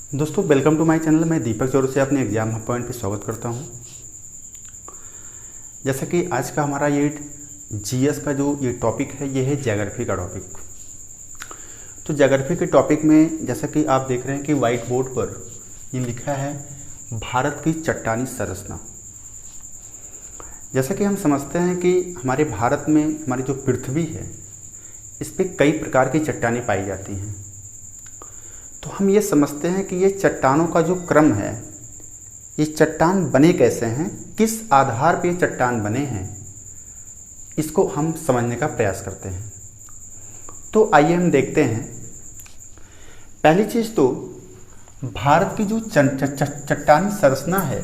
दोस्तों welcome to my channel. मैं दीपक चौर से अपने एग्जाम पॉइंट पे स्वागत करता हूं। जैसा कि आज का हमारा ये जीएस का जो ये टॉपिक है, ये है ज्योग्राफी का टॉपिक। तो ज्योग्राफी के टॉपिक में जैसा कि आप देख रहे हैं कि वाइट बोर्ड पर ये लिखा है भारत की चट्टानी संरचना। जैसा कि हम समझते हैं कि हमारे भारत में हमारी जो पृथ्वी है, इस पर कई प्रकार की चट्टानें पाई जाती हैं। तो हम ये समझते हैं कि ये चट्टानों का जो क्रम है, ये चट्टान बने कैसे हैं, किस आधार पर ये चट्टान बने हैं, इसको हम समझने का प्रयास करते हैं। तो आइए हम देखते हैं। पहली चीज़ तो भारत की जो चट्टानी संरचना है,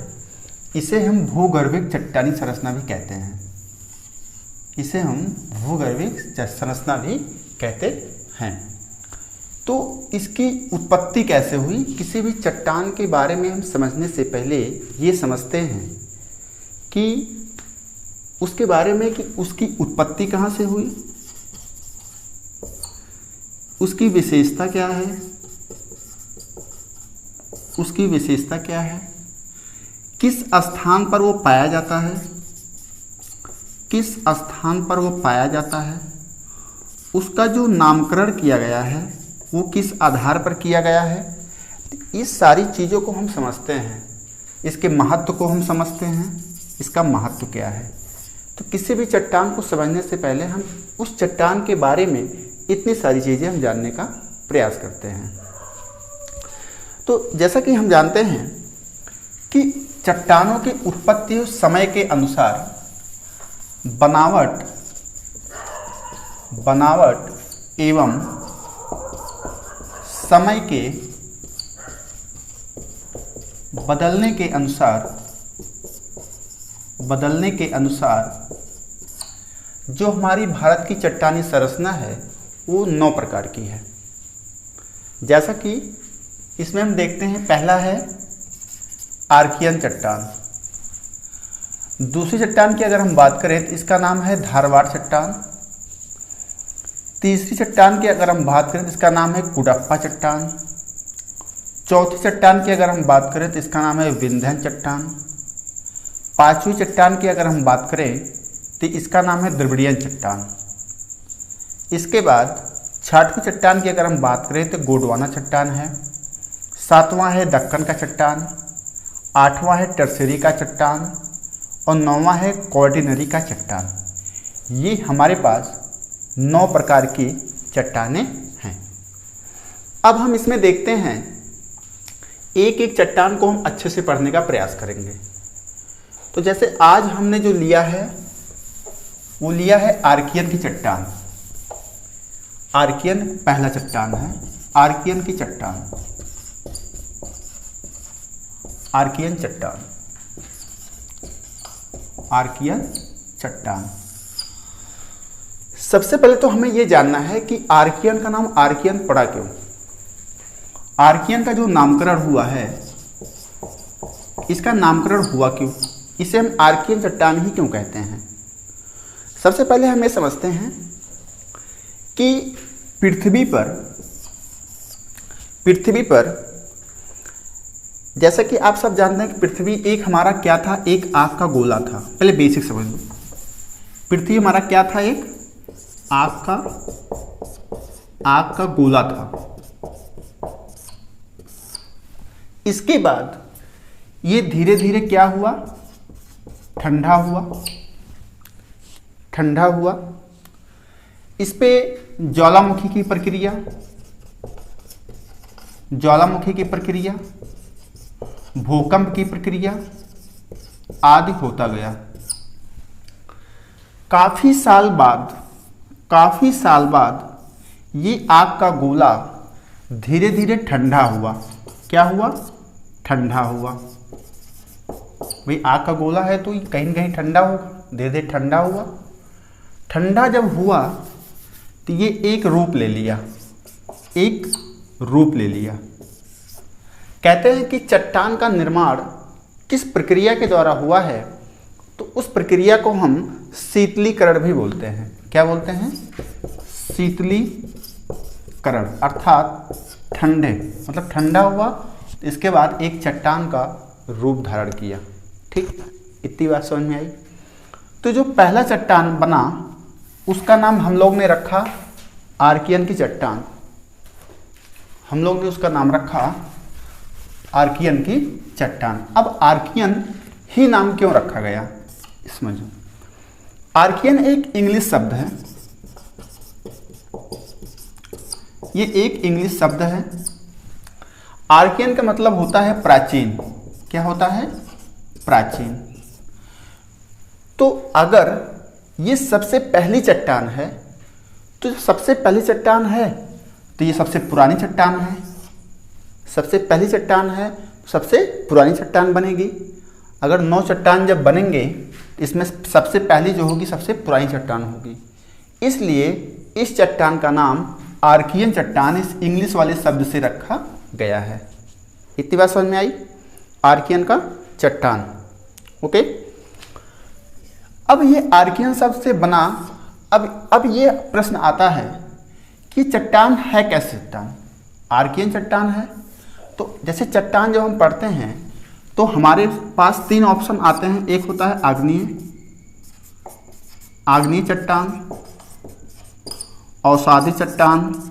इसे हम भूगर्भिक चट्टानी संरचना भी कहते हैं। इसे हम भूगर्भिक संरचना भी कहते हैं। तो इसकी उत्पत्ति कैसे हुई, किसी भी चट्टान के बारे में हम समझने से पहले ये समझते हैं कि उसके बारे में कि उसकी उत्पत्ति कहाँ से हुई, उसकी विशेषता क्या है, उसकी विशेषता क्या है, किस स्थान पर वो पाया जाता है, किस स्थान पर वो पाया जाता है, उसका जो नामकरण किया गया है वो किस आधार पर किया गया है। इस सारी चीज़ों को हम समझते हैं, इसके महत्व को हम समझते हैं, इसका महत्व क्या है। तो किसी भी चट्टान को समझने से पहले हम उस चट्टान के बारे में इतनी सारी चीज़ें हम जानने का प्रयास करते हैं। तो जैसा कि हम जानते हैं कि चट्टानों की उत्पत्ति समय के अनुसार बनावट एवं समय के बदलने के अनुसार जो हमारी भारत की चट्टानी संरचना है वो 9 प्रकार की है। जैसा कि इसमें हम देखते हैं, पहला है आर्कियन चट्टान। दूसरी चट्टान की अगर हम बात करें तो इसका नाम है धारवाड़ चट्टान। तीसरी चट्टान की अगर हम बात करें तो इसका नाम है कुडप्पा चट्टान। चौथी चट्टान की अगर हम बात करें तो इसका नाम है विंध्यन चट्टान। पांचवी चट्टान की अगर हम बात करें तो इसका नाम है द्रविड़ियन चट्टान। इसके बाद छठवीं चट्टान की अगर हम बात करें तो गोंडवाना चट्टान है। सातवां है दक्कन का चट्टान। आठवां है टर्सेरी का चट्टान और 9वां है क्वार्टिनरी का चट्टान। ये हमारे पास 9 प्रकार की चट्टानें हैं। अब हम इसमें देखते हैं, एक एक चट्टान को हम अच्छे से पढ़ने का प्रयास करेंगे। तो जैसे आज हमने जो लिया है वो लिया है आर्कियन की चट्टान। आर्कियन पहला चट्टान है, आर्कियन की चट्टान, आर्कियन चट्टान, आर्कियन चट्टान। सबसे पहले तो हमें यह जानना है कि आर्कियन का नाम आर्कियन पड़ा क्यों। आर्कियन का जो नामकरण हुआ है, इसका नामकरण हुआ क्यों, इसे हम आर्कियन चट्टान ही क्यों कहते हैं। सबसे पहले हम ये समझते हैं कि पृथ्वी पर जैसा कि आप सब जानते हैं कि पृथ्वी एक हमारा क्या था, एक आग का गोला था। पहले बेसिक समझ लो, पृथ्वी हमारा क्या था, एक आग का गोला था। इसके बाद ये धीरे धीरे क्या हुआ, ठंडा हुआ। इस पे ज्वालामुखी की प्रक्रिया, भूकंप की प्रक्रिया आदि होता गया। काफी साल बाद ये आग का गोला धीरे धीरे ठंडा हुआ। क्या हुआ, ठंडा हुआ। भाई आग का गोला है तो कहीं न कहीं ठंडा होगा, धीरे धीरे ठंडा हुआ। ठंडा जब हुआ तो ये एक रूप ले लिया। कहते हैं कि चट्टान का निर्माण किस प्रक्रिया के द्वारा हुआ है, तो उस प्रक्रिया को हम शीतलीकरण भी बोलते हैं। क्या बोलते हैं, शीतलीकरण, अर्थात ठंडे मतलब ठंडा हुआ इसके बाद एक चट्टान का रूप धारण किया। ठीक, इतनी बात समझ में आई। तो जो पहला चट्टान बना उसका नाम हम लोग ने रखा आर्कियन की चट्टान। हम लोग ने उसका नाम रखा आर्कियन की चट्टान। अब आर्कियन ही नाम क्यों रखा गया इसमें जो आर्कियन एक इंग्लिश शब्द है, ये एक इंग्लिश शब्द है। आर्कियन का मतलब होता है प्राचीन। क्या होता है? प्राचीन। तो अगर ये सबसे पहली चट्टान है तो सबसे पहली चट्टान है तो ये सबसे पुरानी चट्टान है। सबसे पहली चट्टान है तो सबसे पुरानी चट्टान बनेगी। अगर 9 चट्टान जब बनेंगे इसमें सबसे पहली जो होगी सबसे पुरानी चट्टान होगी। इसलिए इस चट्टान का नाम आर्कियन चट्टान इस इंग्लिश वाले शब्द से रखा गया है। इतनी बात समझ में आई? आर्कियन का चट्टान। ओके, अब ये आर्कियन शब्द से बना। अब ये प्रश्न आता है कि चट्टान है कैसे चट्टान? आर्कियन चट्टान है तो जैसे चट्टान जब हम पढ़ते हैं तो हमारे पास 3 ऑप्शन आते हैं। एक होता है आग्नेय चट्टान, अवसादी चट्टान,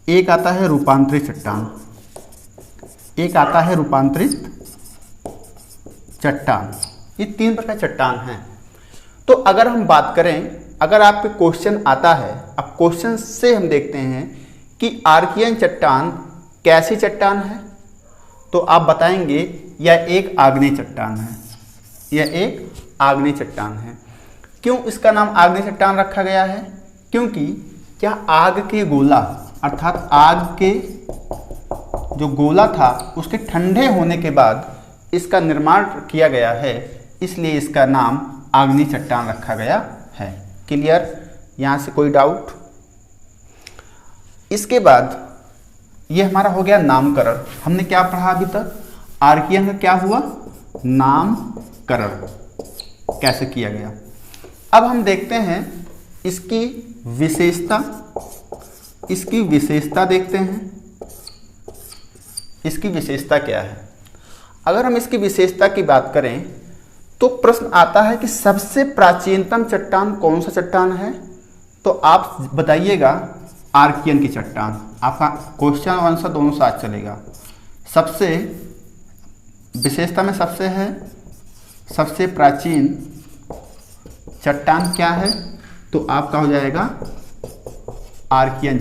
एक आता है रूपांतरित चट्टान। ये 3 प्रकार चट्टान हैं। तो अगर हम बात करें, अगर आपके क्वेश्चन आता है, अब क्वेश्चन से हम देखते हैं कि आर्कियन चट्टान कैसी चट्टान है, तो आप बताएंगे यह एक आग्नेय चट्टान है। यह एक आग्नेय चट्टान है। क्यों इसका नाम आग्नेय चट्टान रखा गया है? क्योंकि क्या आग के गोला अर्थात आग के जो गोला था उसके ठंडे होने के बाद इसका निर्माण किया गया है, इसलिए इसका नाम आग्नेय चट्टान रखा गया है। क्लियर? यहाँ से कोई डाउट? इसके बाद ये हमारा हो गया नामकरण। हमने क्या पढ़ा अभी तक? आर्कियन का क्या हुआ? नामकरण कैसे किया गया। अब हम देखते हैं इसकी विशेषता देखते हैं। इसकी विशेषता क्या है? अगर हम इसकी विशेषता की बात करें तो प्रश्न आता है कि सबसे प्राचीनतम चट्टान कौन सा चट्टान है? तो आप बताइएगा आर्कियन की चट्टान। आपका क्वेश्चन आंसर दोनों साथ चलेगा। सबसे विशेषता में सबसे है, सबसे प्राचीन चट्टान क्या है? तो आपका हो जाएगा आर्कियन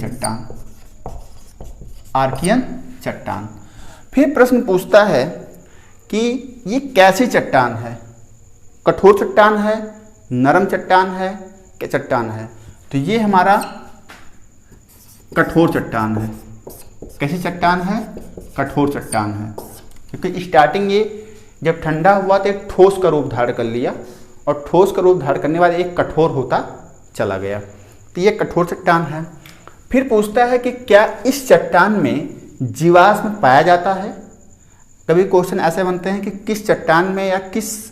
चट्टान। फिर प्रश्न पूछता है कि ये कैसी चट्टान है? कठोर चट्टान है, नरम चट्टान है, क्या चट्टान है? तो ये हमारा कठोर चट्टान है। कैसी चट्टान है? कठोर चट्टान है। क्योंकि स्टार्टिंग ये जब ठंडा हुआ तो एक ठोस का रूप धारण कर लिया और ठोस का रूप धारण करने के बाद एक कठोर होता चला गया। तो ये कठोर चट्टान है। फिर पूछता है कि क्या इस चट्टान में जीवाश्म पाया जाता है? कभी क्वेश्चन ऐसे बनते हैं कि किस चट्टान में या किस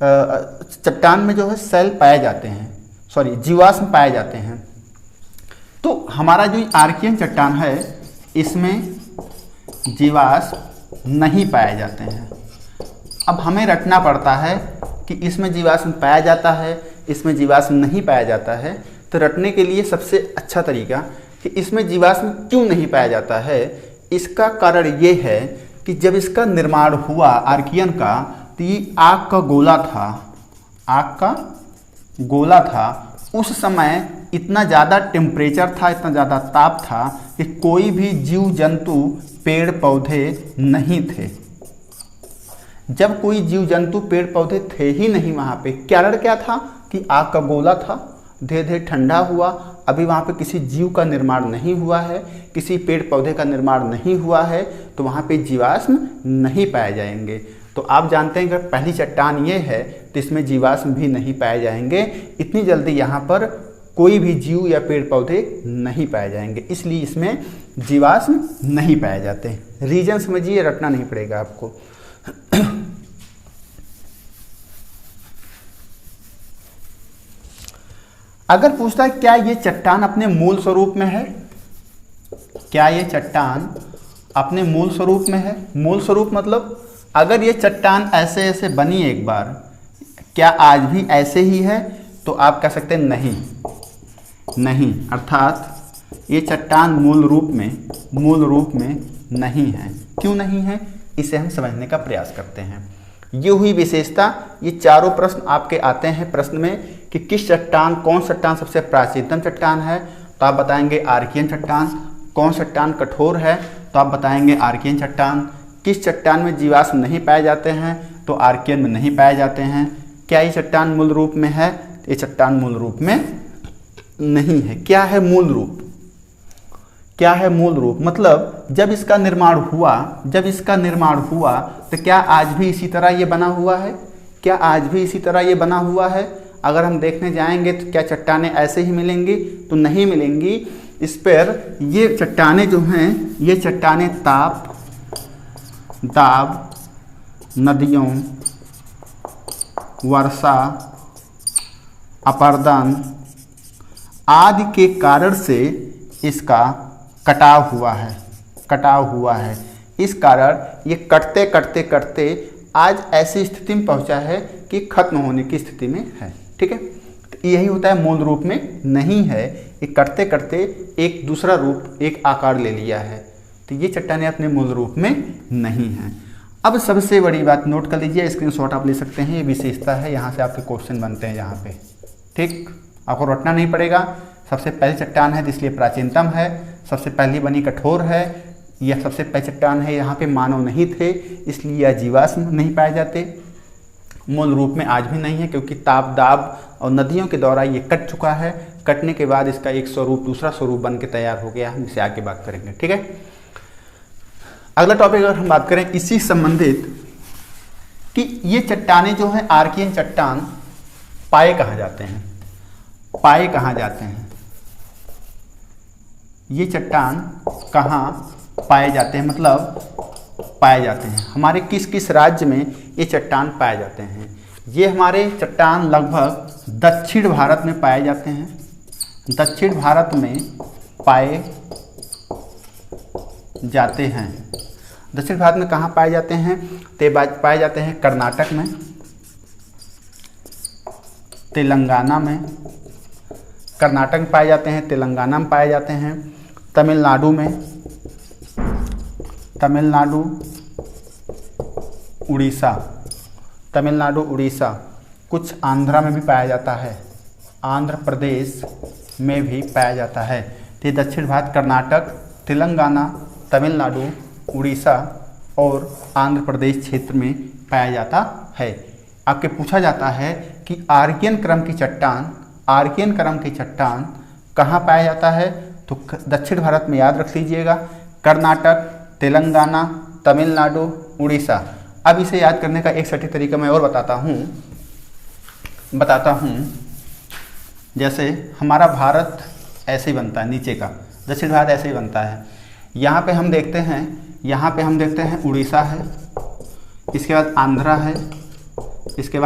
चट्टान में जो है सेल पाए जाते हैं, जीवाश्म पाए जाते हैं। तो हमारा जो आर्कियन चट्टान है इसमें जीवाश्म नहीं पाए जाते हैं। अब हमें रटना पड़ता है कि इसमें जीवाश्म पाया जाता है, इसमें जीवाश्म नहीं पाया जाता है। तो रटने के लिए सबसे अच्छा तरीका कि इसमें जीवाश्म क्यों नहीं पाया जाता है, इसका कारण ये है कि जब इसका निर्माण हुआ आर्कियन का तो ये आग का गोला था। उस समय इतना ज़्यादा टेम्परेचर था, इतना ज़्यादा ताप था कि कोई भी जीव जंतु पेड़ पौधे नहीं थे। जब कोई जीव जंतु पेड़ पौधे थे ही नहीं वहाँ पे, कारण क्या था कि आग का गोला था, धीरे धीरे ठंडा हुआ। अभी वहाँ पे किसी जीव का निर्माण नहीं हुआ है, किसी पेड़ पौधे का निर्माण नहीं हुआ है, तो वहाँ पे जीवाश्म नहीं पाए जाएंगे। तो आप जानते हैं कि पहली चट्टान ये है तो इसमें जीवाश्म भी नहीं पाए जाएंगे। इतनी जल्दी यहाँ पर कोई भी जीव या पेड़ पौधे नहीं पाए जाएंगे, इसलिए इसमें जीवाश्म नहीं पाए जाते। रीजन समझिए, रटना नहीं पड़ेगा आपको। अगर पूछता है क्या ये चट्टान अपने मूल स्वरूप में है, क्या ये चट्टान अपने मूल स्वरूप में है? मूल स्वरूप मतलब अगर ये चट्टान ऐसे ऐसे बनी एक बार, क्या आज भी ऐसे ही है? तो आप कह सकते हैं नहीं, नहीं, अर्थात ये चट्टान मूल रूप में नहीं है। क्यों नहीं है, इसे हम समझने का प्रयास करते हैं। ये हुई विशेषता। ये चारों प्रश्न आपके आते हैं प्रश्न में कि किस चट्टान, कौन चट्टान सबसे प्राचीनतम चट्टान है, तो आप बताएंगे आर्कियन चट्टान। कौन चट्टान कठोर है, तो आप बताएंगे आर्कियन चट्टान। किस चट्टान में जीवाश्म नहीं पाए जाते हैं, तो आर्कियन में नहीं पाए जाते हैं। क्या ये चट्टान मूल रूप में है? ये चट्टान मूल रूप में नहीं है। क्या है मूल रूप? क्या है मूल रूप? मतलब जब इसका निर्माण हुआ तो क्या आज भी इसी तरह ये बना हुआ है? क्या आज भी इसी तरह ये बना हुआ है? अगर हम देखने जाएंगे तो क्या चट्टानें ऐसे ही मिलेंगी? तो नहीं मिलेंगी। इस पर ये चट्टानें जो हैं, ये चट्टानें ताप, दाब, नदियों, वर्षा, अपरदन आदि के कारण से इसका कटाव हुआ है। इस कारण ये कटते आज ऐसी स्थिति में पहुंचा है कि खत्म होने की स्थिति में है। ठीक है, तो यही होता है मूल रूप में नहीं है। ये कटते एक दूसरा रूप, एक आकार ले लिया है। तो ये चट्टानें अपने मूल रूप में नहीं हैं। अब सबसे बड़ी बात नोट कर लीजिए, स्क्रीनशॉट आप ले सकते हैं। ये विशेषता है, यहाँ से आपके क्वेश्चन बनते हैं यहाँ पे। ठीक, आपको रटना नहीं पड़ेगा। सबसे पहली चट्टान है इसलिए प्राचीनतम है, सबसे पहली बनी कठोर है, यह सबसे पहली चट्टान है, यहाँ पे मानव नहीं थे इसलिए यह जीवाश्म नहीं पाए जाते। मूल रूप में आज भी नहीं है क्योंकि ताप, दाब और नदियों के द्वारा ये कट चुका है। कटने के बाद इसका एक स्वरूप दूसरा स्वरूप बन के तैयार हो गया। हम इसे आगे बात करेंगे। ठीक है, अगला टॉपिक अगर हम बात करें इसी संबंधित कि ये चट्टानें जो हैं आर्कियन चट्टान पाए कहाँ जाते हैं? ये चट्टान कहाँ पाए जाते हैं? मतलब पाए जाते हैं हमारे किस किस राज्य में ये चट्टान पाए जाते हैं? ये हमारे चट्टान लगभग दक्षिण भारत में पाए जाते हैं। दक्षिण भारत में पाए जाते हैं। दक्षिण भारत में कहाँ पाए जाते हैं? पाए जाते हैं कर्नाटक में, तेलंगाना में। कर्नाटक में पाए जाते हैं, तेलंगाना में पाए जाते हैं, तमिलनाडु में, उड़ीसा, कुछ आंध्रा में भी पाया जाता है, आंध्र प्रदेश में भी पाया जाता है। तो दक्षिण भारत कर्नाटक, तेलंगाना, तमिलनाडु, उड़ीसा और आंध्र प्रदेश क्षेत्र में पाया जाता है। आपके पूछा जाता है कि आर्कियन क्रम की चट्टान कहाँ पाया जाता है? तो दक्षिण भारत में याद रख लीजिएगा, कर्नाटक, तेलंगाना, तमिलनाडु, उड़ीसा। अब इसे याद करने का एक सटीक तरीका मैं और बताता हूँ। जैसे हमारा भारत ऐसे ही बनता है, नीचे का दक्षिण भारत ऐसे ही बनता है। यहाँ पे हम देखते हैं उड़ीसा है, इसके बाद आंध्रा है, इसके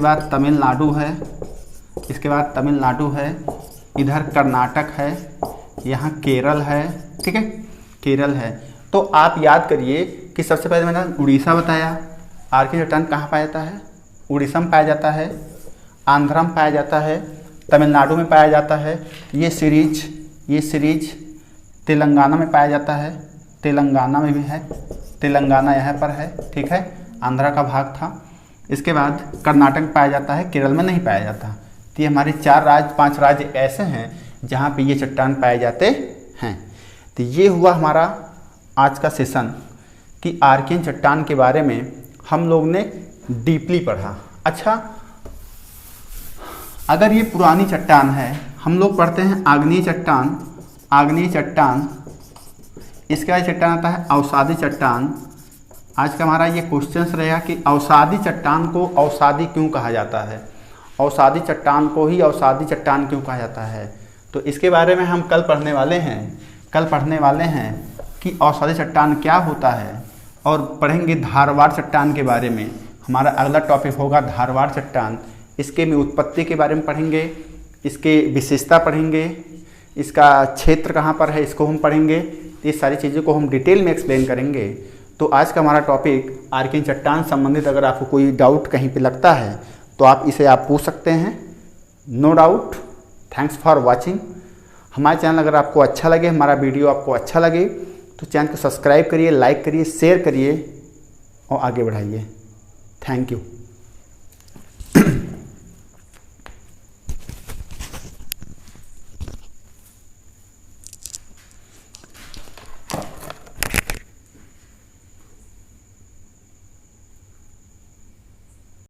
बाद तमिलनाडु है, इधर कर्नाटक है, यहाँ केरल है। ठीक है, केरल है। तो आप याद करिए कि सबसे पहले मैंने उड़ीसा बताया। आर्कियन चट्टान कहाँ पाया जाता है? उड़ीसा में पाया जाता है, आंध्रा में पाया जाता है, तमिलनाडु में पाया जाता है। ये सीरीज तेलंगाना में पाया जाता है, तेलंगाना में भी है, तेलंगाना यहाँ पर है। ठीक है, आंध्रा का भाग था। इसके बाद कर्नाटक में पाया जाता है, केरल में नहीं पाया जाता। तो ये हमारे 5 राज्य ऐसे हैं जहाँ पे ये चट्टान पाए जाते हैं। तो ये हुआ हमारा आज का सेशन कि आर्कियन चट्टान के बारे में हम लोग ने डीपली पढ़ा। अच्छा, अगर ये पुरानी चट्टान है, हम लोग पढ़ते हैं आग्नेय चट्टान, इसके बाद चट्टान आता है अवसादी चट्टान। आज का हमारा ये क्वेश्चन रहेगा कि अवसादी चट्टान को अवसादी क्यों कहा जाता है? अवसादी चट्टान को ही अवसादी चट्टान क्यों कहा जाता है? तो इसके बारे में हम कल पढ़ने वाले हैं कि अवसादी चट्टान क्या होता है, और पढ़ेंगे धारवाड़ चट्टान के बारे में। हमारा अगला टॉपिक होगा धारवाड़ चट्टान। इसके में उत्पत्ति के बारे में पढ़ेंगे, इसके विशेषता पढ़ेंगे, इसका क्षेत्र कहाँ पर है, इसको हम पढ़ेंगे। ये सारी चीज़ों को हम डिटेल में एक्सप्लेन करेंगे। तो आज का हमारा टॉपिक आर्कियन चट्टान संबंधित अगर आपको कोई डाउट कहीं पे लगता है तो आप इसे पूछ सकते हैं, no doubt. Thanks for watching. हमारे चैनल अगर आपको अच्छा लगे, हमारा वीडियो आपको अच्छा लगे तो चैनल को सब्सक्राइब करिए, लाइक करिए, शेयर करिए और आगे बढ़ाइए। Thank you.